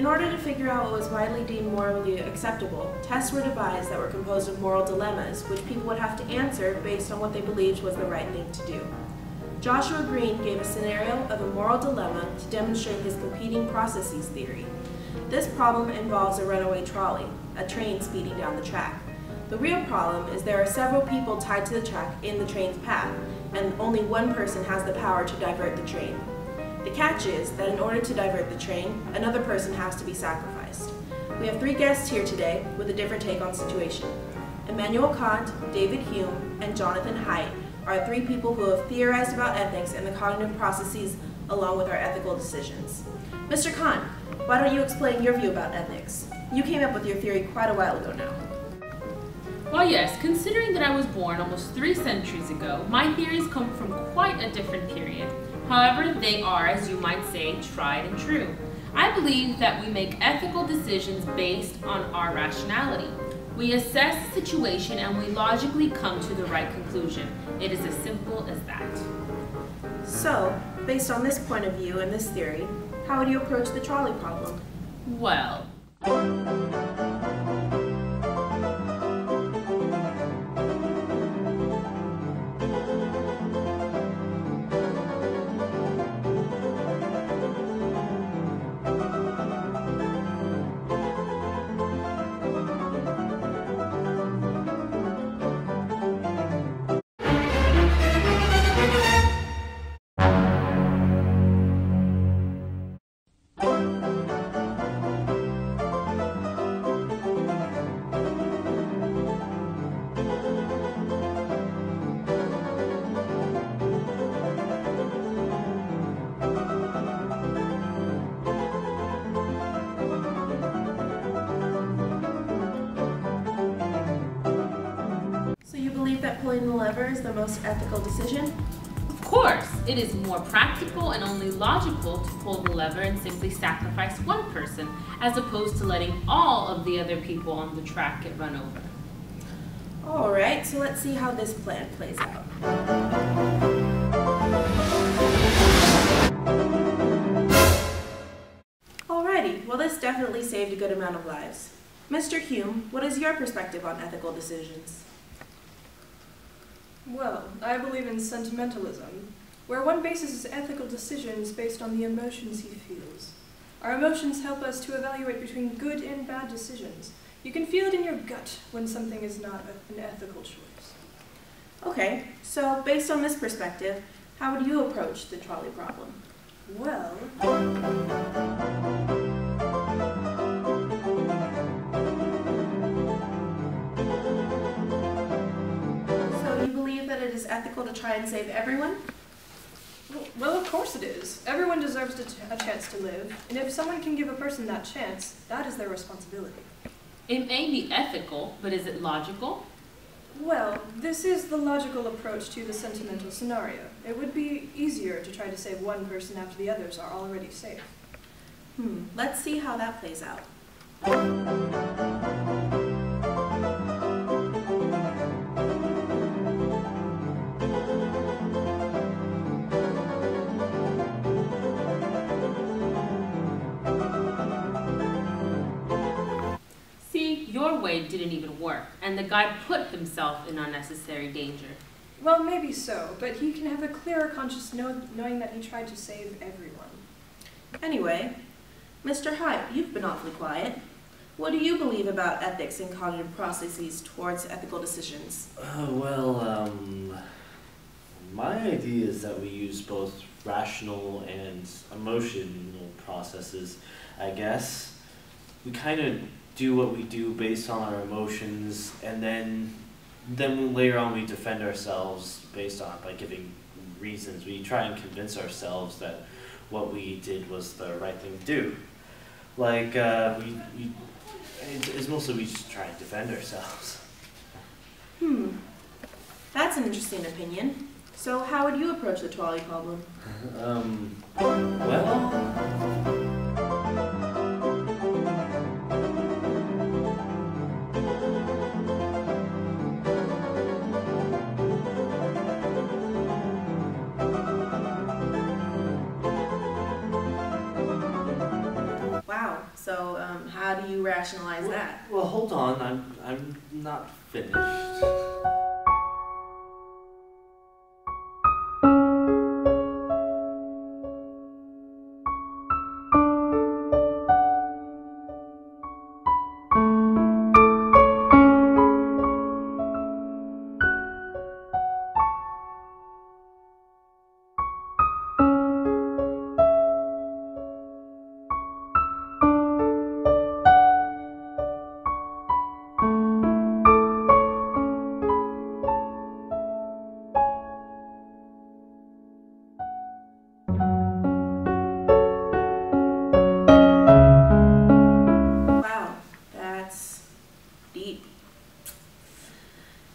In order to figure out what was widely deemed morally acceptable, tests were devised that were composed of moral dilemmas, which people would have to answer based on what they believed was the right thing to do. Joshua Green gave a scenario of a moral dilemma to demonstrate his competing processes theory. This problem involves a runaway trolley, a train speeding down the track. The real problem is there are several people tied to the track in the train's path, and only one person has the power to divert the train. The catch is that in order to divert the train, another person has to be sacrificed. We have 3 guests here today with a different take on the situation. Immanuel Kant, David Hume, and Jonathan Haidt are 3 people who have theorized about ethics and the cognitive processes along with our ethical decisions. Mr. Kant, why don't you explain your view about ethics? You came up with your theory quite a while ago now. Well, yes, considering that I was born almost 3 centuries ago, my theories come from quite a different period. However, they are, as you might say, tried and true. I believe that we make ethical decisions based on our rationality. We assess the situation and we logically come to the right conclusion. It is as simple as that. So, based on this point of view and this theory, how would you approach the trolley problem? Well, That pulling the lever is the most ethical decision? of course, it is more practical and only logical to pull the lever and simply sacrifice one person, as opposed to letting all of the other people on the track get run over. Alright, so let's see how this plan plays out. Alrighty, well this definitely saved a good amount of lives. Mr. Hume, what is your perspective on ethical decisions? Well, I believe in sentimentalism, where one bases his ethical decisions based on the emotions he feels. Our emotions help us to evaluate between good and bad decisions. You can feel it in your gut when something is not an ethical choice. Okay, so based on this perspective, how would you approach the trolley problem? Well, that it is ethical to try and save everyone? Well, of course it is. Everyone deserves a chance to live, and if someone can give a person that chance, that is their responsibility. It may be ethical, but is it logical? Well, this is the logical approach to the sentimental scenario. It would be easier to try to save one person after the others are already safe. Let's see how that plays out. Your way didn't even work, and the guy put himself in unnecessary danger. Well, maybe so, but he can have a clearer conscience knowing that he tried to save everyone. Anyway, Mr. Haidt, you've been awfully quiet. What do you believe about ethics and cognitive processes towards ethical decisions? My idea is that we use both rational and emotional processes, I guess. We kind of do what we do based on our emotions, and then later on we defend ourselves based on by giving reasons. We try and convince ourselves that what we did was the right thing to do. Like it's mostly we just try and defend ourselves. That's an interesting opinion. So how would you approach the trolley problem? Wow, so How do you rationalize that? Well, hold on. I'm not finished.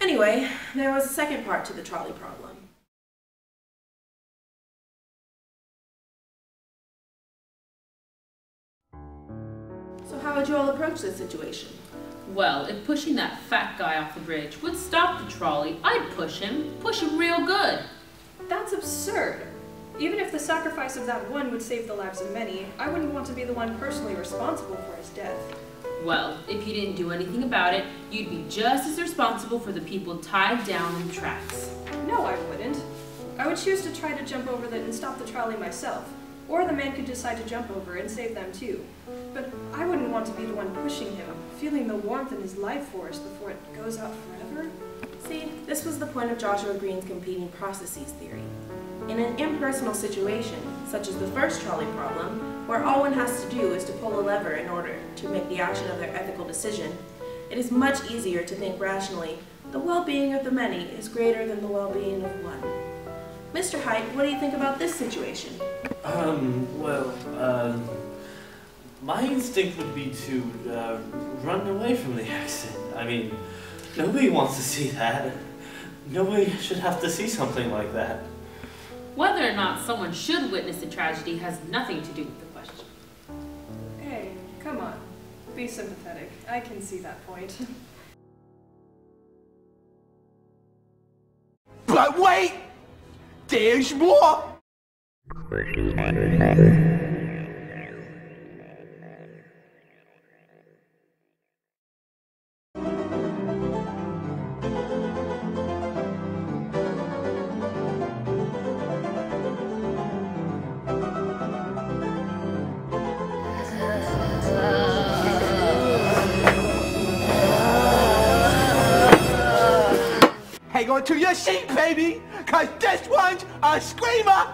Anyway, there was a second part to the trolley problem. So how would you all approach this situation? Well, if pushing that fat guy off the bridge would stop the trolley, I'd push him real good. That's absurd. Even if the sacrifice of that one would save the lives of many, I wouldn't want to be the one personally responsible for his death. Well, if you didn't do anything about it, you'd be just as responsible for the people tied down in the tracks. No, I wouldn't. I would choose to try to jump over and stop the trolley myself, or the man could decide to jump over and save them too. But I wouldn't want to be the one pushing him, feeling the warmth in his life force before it goes out forever. See, this was the point of Joshua Green's competing processes theory. In an impersonal situation, such as the first trolley problem, where all one has to do is to pull a lever in order to make the action of their ethical decision, it is much easier to think rationally, the well-being of the many is greater than the well-being of one. Mr. Height, what do you think about this situation? My instinct would be to run away from the accident. I mean, nobody wants to see that. Nobody should have to see something like that. Whether or not someone should witness a tragedy has nothing to do with the question. Hey, come on. Be sympathetic. I can see that point. But wait! There's more! Hang on to your seat, baby, cause this one's a screamer!